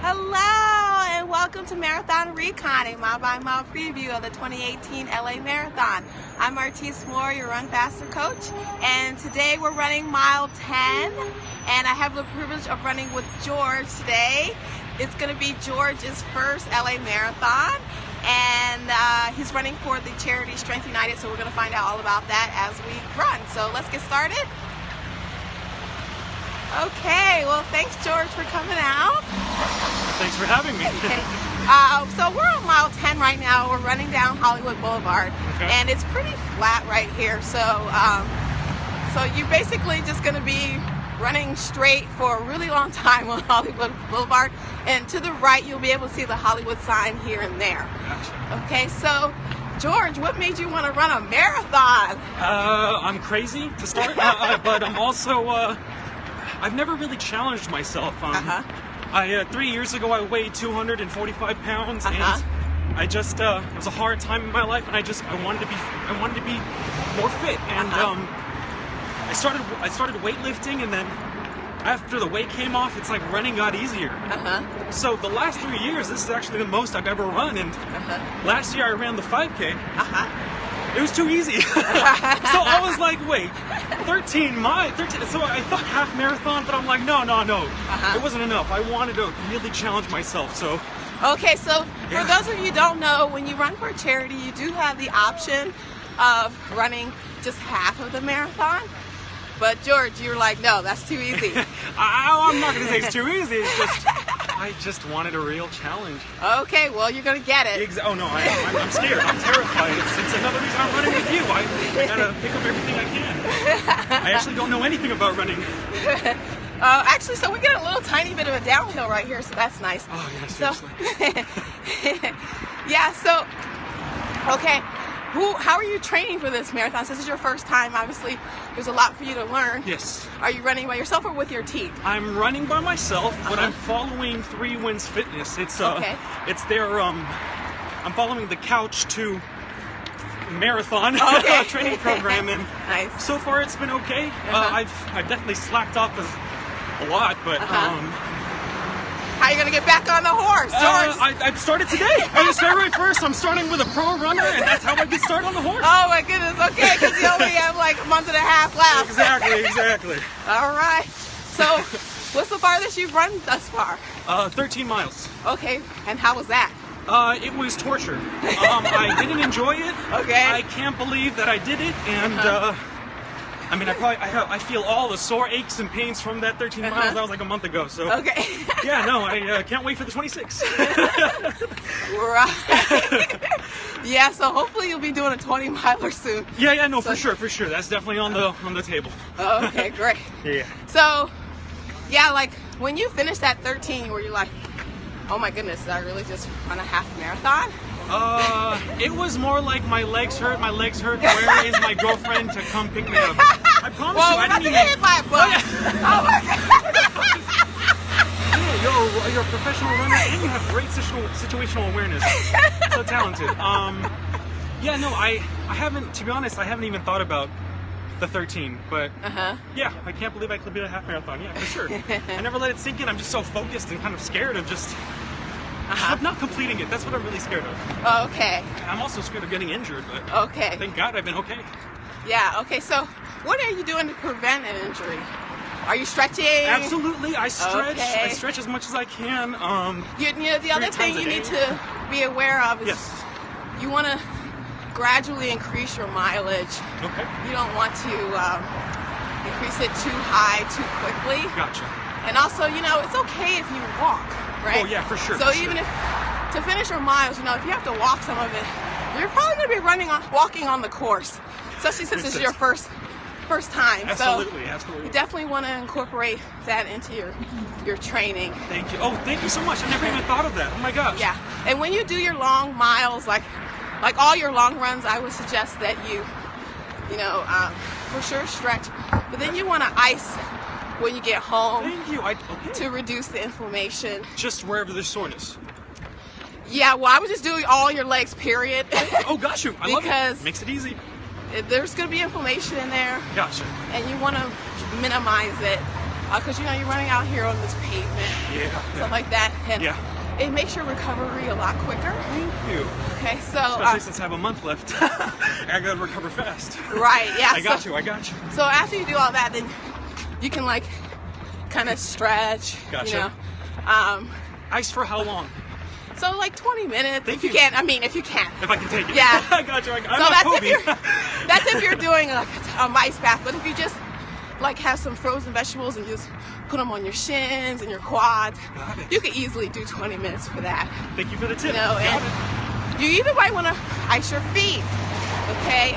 Hello and welcome to Marathon Recon, a mile-by-mile preview of the 2018 LA Marathon. I'm Martise, your Run Faster coach, and today we're running mile 10, and I have the privilege of running with George today. It's going to be George's first LA Marathon, and he's running for the charity Strength United, so we're going to find out all about that as we run. So let's get started. Okay, well, thanks, George, for coming out. Thanks for having me. Okay. So we're on mile 10 right now. We're running down Hollywood Boulevard, and it's pretty flat right here. So, so you're basically just going to be running straight for a really long time on Hollywood Boulevard, and to the right, you'll be able to see the Hollywood sign here and there. Gotcha. Okay, so George, what made you want to run a marathon? I'm crazy to start, but I'm also. I've never really challenged myself. 3 years ago I weighed 245 pounds, and I just it was a hard time in my life, and I wanted to be more fit, and I started weightlifting, and then after the weight came off, it's like running got easier. So the last 3 years, this is actually the most I've ever run, and last year I ran the 5K. It was too easy. So I was like, wait, 13 miles? So I thought half marathon, but I'm like, no. It wasn't enough. I wanted to really challenge myself, so. Okay, so for those of you who don't know, when you run for a charity, you do have the option of running just half of the marathon. But George, you're like, no, that's too easy. I'm not going to say it's too easy. It's just, I just wanted a real challenge. Okay, well, you're going to get it. Oh, no, I'm scared. I'm terrified. It's another reason I'm running with you. I got to pick up everything I can. I actually don't know anything about running. Actually, so we get a little tiny bit of a downhill right here, so that's nice. Oh, yeah, seriously. Okay. How are you training for this marathon? Since this is your first time, obviously, there's a lot for you to learn. Yes. Are you running by yourself or with your team? I'm running by myself, but I'm following 3 Wins Fitness. It's their I'm following the Couch to Marathon training program, and nice. So far it's been okay. I've definitely slacked off a lot, but how are you going to get back on the horse, George? I started today. I just February 1st. I'm starting with a pro runner, and that's how I get started on the horse. Oh, my goodness. Okay, because you only have like a month and a half left. Exactly. All right. So, what's the farthest you've run thus far? 13 miles. Okay, and how was that? It was torture. I didn't enjoy it. Okay. I can't believe that I did it, and I mean, I feel all the sore aches and pains from that 13 miles. That was like a month ago. So okay. Yeah, no, I can't wait for the 26. Right. Yeah, so hopefully you'll be doing a 20-miler soon. Yeah, no, for sure. That's definitely on the table. Okay, great. Yeah. So, yeah, like when you finished that 13, were you like, oh my goodness, did I really just run a half marathon? It was more like my legs hurt. Where is my girlfriend to come pick me up? I promise you, I didn't even hit my butt. Oh my God. Yeah, you're a professional runner, and you have great situational awareness. So talented. Yeah, no, I haven't. To be honest, I haven't even thought about the 13, but yeah, I can't believe I could be a half marathon. Yeah, for sure. I never let it sink in. I'm just so focused and kind of scared of just. I'm not completing it. That's what I'm really scared of. Okay. I'm also scared of getting injured, but okay. Thank God I've been okay. Yeah, okay. So what are you doing to prevent an injury? Are you stretching? Absolutely. I stretch. Okay. I stretch as much as I can. The other thing you need to be aware of is you want to gradually increase your mileage. Okay. You don't want to increase it too high too quickly. Gotcha. And also, it's okay if you walk. Right? Oh, yeah, for sure. So even if, to finish your miles, if you have to walk some of it, you're probably going to be walking on the course, especially since it's your first time. Absolutely. So you definitely want to incorporate that into your training. Thank you. Oh, thank you so much. I never even thought of that. Oh my gosh. Yeah. And when you do your long miles, like all your long runs, I would suggest that you for sure stretch, but then you want to ice when you get home. Thank you. To reduce the inflammation. Just wherever there's soreness. Yeah, well, I would just do all your legs, period. Oh, got you. I love it. Makes it easy. There's going to be inflammation in there. Gotcha. And you want to minimize it. Because you know you're running out here on this pavement, stuff like that, and it makes your recovery a lot quicker. Thank you. Okay, so especially since I have a month left, I gotta recover fast. Right. Yeah. I got you. So after you do all that, then you can like kind of stretch. Gotcha. You know. Ice for how long? So like 20 minutes. Thank if you you. can. I mean, if you can. If I can take it. Yeah. I got you. I'm so not Kobe. That's if you're doing like a ice bath. But if you just like have some frozen vegetables and just put them on your shins and your quads, you could easily do 20 minutes for that. Thank you for the tip. You know, and you even might want to ice your feet. Okay.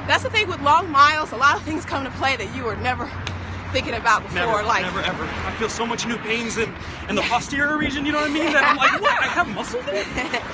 That's the thing with long miles. A lot of things come into play that you were never thinking about before. Never ever. I feel so much new pains in the posterior region. You know what I mean? That I'm like, what? I have muscle there?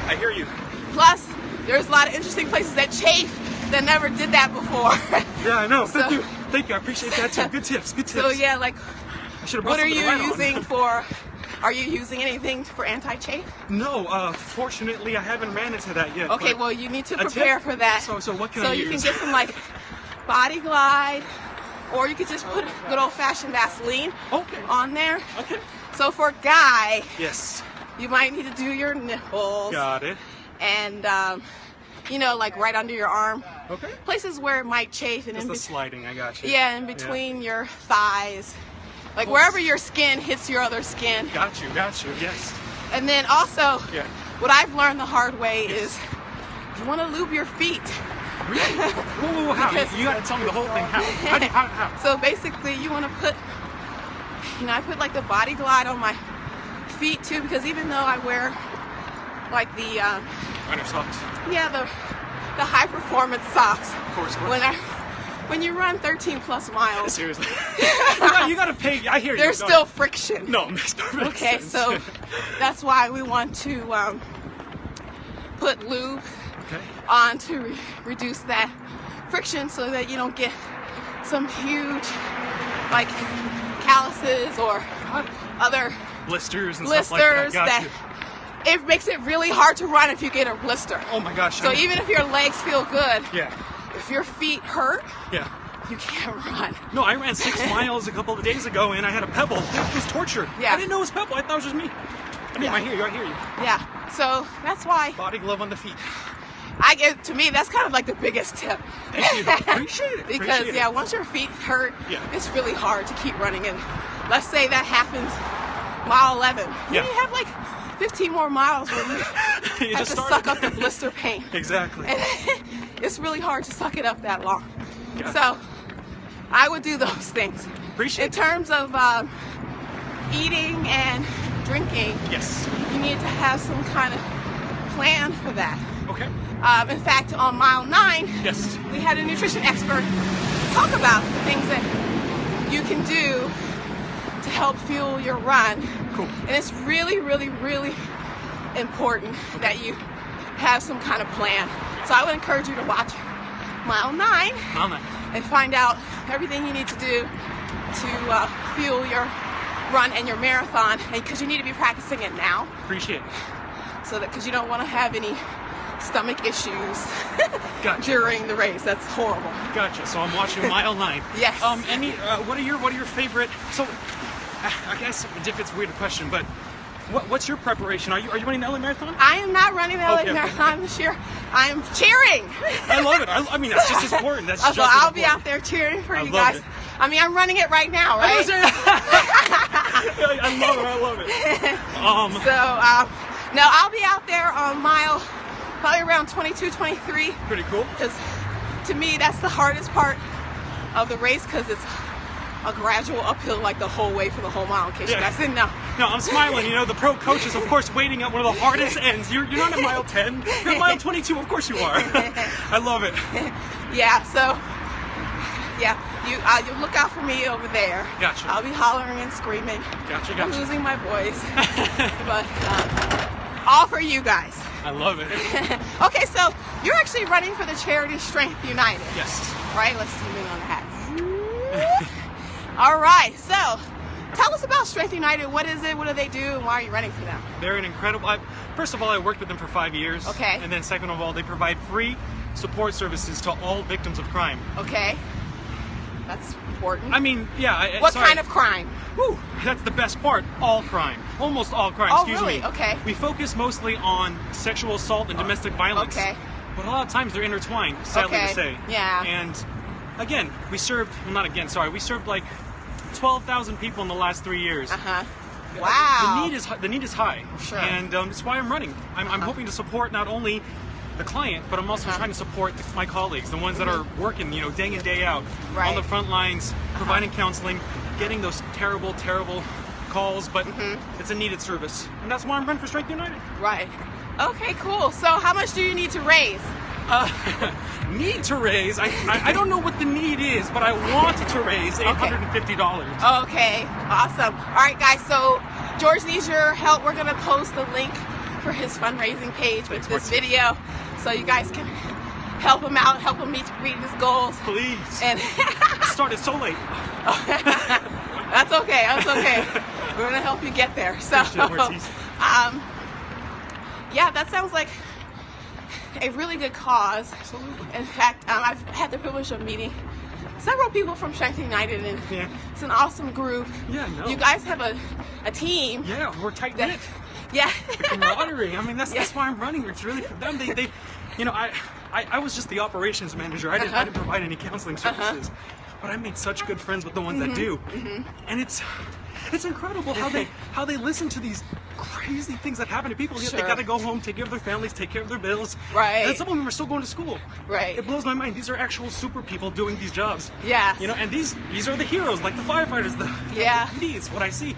I hear you. Plus, there's a lot of interesting places that chafe that never did that before. Yeah, I know. Thank you. Thank you. I appreciate that too. Good tips. Good tips. So yeah, like, I should have what are you using for? Are you using anything for anti-chafe? No, fortunately, I haven't ran into that yet. Okay, well, you need to prepare for that. So what can I use? So you can get some like Body Glide, or you could just put good old-fashioned Vaseline on there. Okay. So for a guy, yes, you might need to do your nipples. Got it. And you know, like right under your arm. Okay. Places where it might chafe and just the sliding. I got you. Yeah, in between your thighs. Like wherever your skin hits your other skin. Got you, yes. And then also, what I've learned the hard way is you want to lube your feet. Really? Whoa, how? You got to tell me the whole thing. How? So basically, you want to put, you know, I put like the Body Glide on my feet too, because even though I wear like the runner socks. Yeah, the high performance socks. Of course. When you run 13 plus miles. Seriously. you gotta pay. I hear you. There's still friction. No, it makes perfect sense. So that's why we want to put lube on to reduce that friction so that you don't get some huge like calluses or other blisters and stuff like that. It makes it really hard to run if you get a blister. Oh my gosh. So even if your legs feel good, if your feet hurt, you can't run. No, I ran 6 miles a couple of days ago and I had a pebble. It was torture. Yeah. I didn't know it was pebble. I thought it was just me. I mean, I hear you. Yeah. So that's why. Body glove on the feet. To me, that's kind of like the biggest tip. Thank you. Appreciate it. Because once your feet hurt, it's really hard to keep running. And let's say that happens mile 11. You have like 15 more miles where you have to suck up the blister pain. Exactly. And it's really hard to suck it up that long. So I would do those things. Appreciate it. In terms of eating and drinking, you need to have some kind of plan for that. Okay. In fact, on mile 9, we had a nutrition expert talk about the things that you can do to help fuel your run. Cool. And it's really, really, really important that you have some kind of plan. So I would encourage you to watch mile 9 and find out everything you need to do to fuel your run and your marathon, and because you need to be practicing it now. Appreciate it. So that because you don't want to have any stomach issues during the race. That's horrible. Gotcha. So I'm watching mile 9. Yes. What are your favorite? So I guess if it's a weird question, but what's your preparation? Are you running the LA Marathon? I am not running the LA Marathon this year. I am cheering. I love it. I mean, that's just as important. That's just I'll be out there cheering for you guys. I mean, I'm running it right now, right? I love it. No, I'll be out there on mile probably around 22, 23. Pretty cool. Because to me, that's the hardest part of the race because it's a gradual uphill like the whole way for the whole mile, in case you guys didn't know. No, I'm smiling. You know, the pro coach is, of course, waiting at one of the hardest ends. You're not at mile 10. You're at mile 22. Of course you are. I love it. You look out for me over there. Gotcha. I'll be hollering and screaming. Gotcha. I'm losing my voice. But all for you guys. I love it. Okay, so you're actually running for the charity Strength United. Yes. Right? Let's zoom in on that. All right. So tell us about Strength United. What is it? What do they do? And why are you running for them? They're an incredible... First of all, I worked with them for 5 years. Okay. And then second of all, they provide free support services to all victims of crime. Okay. That's important. I mean, yeah. What kind of crime? Whew, that's the best part. All crime. Almost all crime, Oh, excuse really? me. Okay. We focus mostly on sexual assault and domestic violence. Okay. But a lot of times they're intertwined, sadly to say. Yeah. And again, we served like 12,000 people in the last 3 years. Wow. The need is high. Sure. And that's why I'm running. I'm hoping to support not only the client, but I'm also trying to support my colleagues, the ones that are working, day in, day out, on the front lines, providing counseling, getting those terrible, terrible calls, but it's a needed service. And that's why I'm running for Strength United. Right. Okay, cool. So how much do you need to raise? Need to raise? I don't know what the need is, but I want to raise $850. Okay, awesome. All right, guys, so George needs your help. We're going to post the link for his fundraising page with this video, so you guys can help him out, help him reach his goals. Please. And started so late. That's okay. That's okay. We're gonna help you get there. So, yeah, that sounds like a really good cause. Absolutely. In fact, I've had the privilege of meeting several people from Strength United, and it's an awesome group. Yeah, I know. You guys have a team. Yeah, we're tight knit. Yeah. Camaraderie. I mean, that's why I'm running. It's really for them. They I was just the operations manager. I didn't provide any counseling services, but I made such good friends with the ones that do, and it's incredible how they listen to these crazy things that happen to people. Yet they got to go home, take care of their families, take care of their bills. Right. And some of them are still going to school. Right. It blows my mind. These are actual super people doing these jobs. Yeah. And these are the heroes, like the firefighters. It's what I see.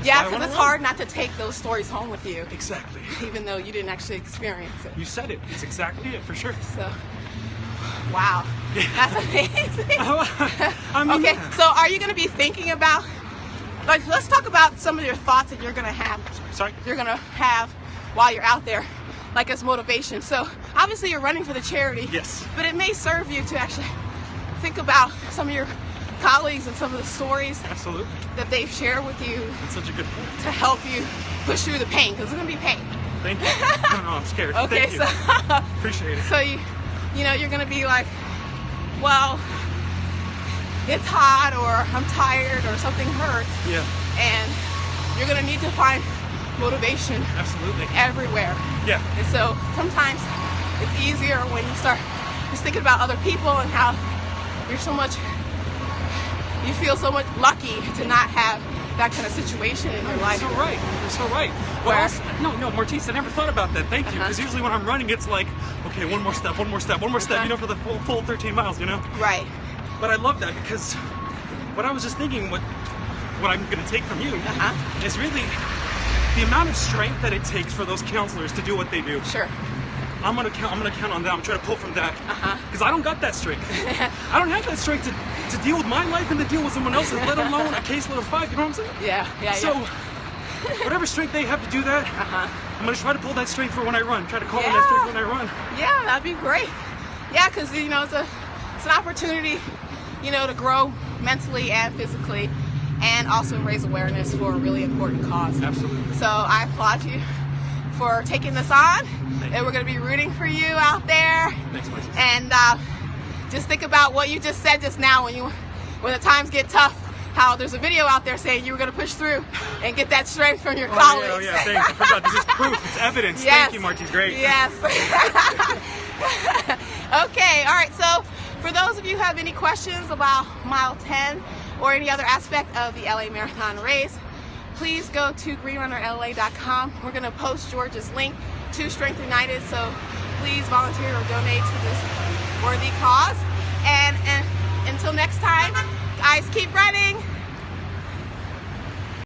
Yeah, because it's hard not to take those stories home with you. Exactly. Even though you didn't actually experience it. You said it. It's exactly it, for sure. So, wow. That's amazing. I mean, okay, so are you going to be thinking about, let's talk about some of your thoughts that you're going to have. Sorry? You're going to have while you're out there, like as motivation. So, obviously you're running for the charity. Yes. But it may serve you to actually think about some of your colleagues and some of the stories that they've shared with you. That's such a good point. To help you push through the pain, because it's going to be pain. Thank you. No, I'm scared. Okay, Thank you. So appreciate it. So you're going to be like, well, it's hot, or I'm tired, or something hurts. Yeah. And you're going to need to find motivation. Absolutely. Everywhere. Yeah. And so sometimes it's easier when you start just thinking about other people and how you feel so much lucky to not have that kind of situation in your life. You're so right. Well, no, Martise, I never thought about that. Thank you. Because usually when I'm running, it's like, okay, one more step, for the full 13 miles, Right. But I love that, because what I was just thinking, what I'm going to take from you is really the amount of strength that it takes for those counselors to do what they do. Sure. I'm gonna count on that. I'm trying to pull from that, because I don't got that strength. I don't have that strength to deal with my life and to deal with someone else's, let alone a caseload of 5. You know what I'm saying? Yeah. So, whatever strength they have to do that, I'm gonna try to pull that strength for when I run. Try to call on that strength when I run. Yeah, that'd be great. Yeah, because it's an opportunity, to grow mentally and physically, and also raise awareness for a really important cause. Absolutely. So I applaud you for taking this on. And we're going to be rooting for you out there. Thanks, Martise. And just think about what you just said just now when the times get tough, how there's a video out there saying you were going to push through and get that strength from your colleagues. Yeah, thanks. I forgot. This is proof. It's evidence. Yes. Thank you, Martise. Great. Yes. Okay, all right. So for those of you who have any questions about Mile 10 or any other aspect of the LA Marathon race, please go to GreenRunnerLA.com. We're going to post George's link to Strength United, so please volunteer or donate to this worthy cause. And until next time, guys, keep running.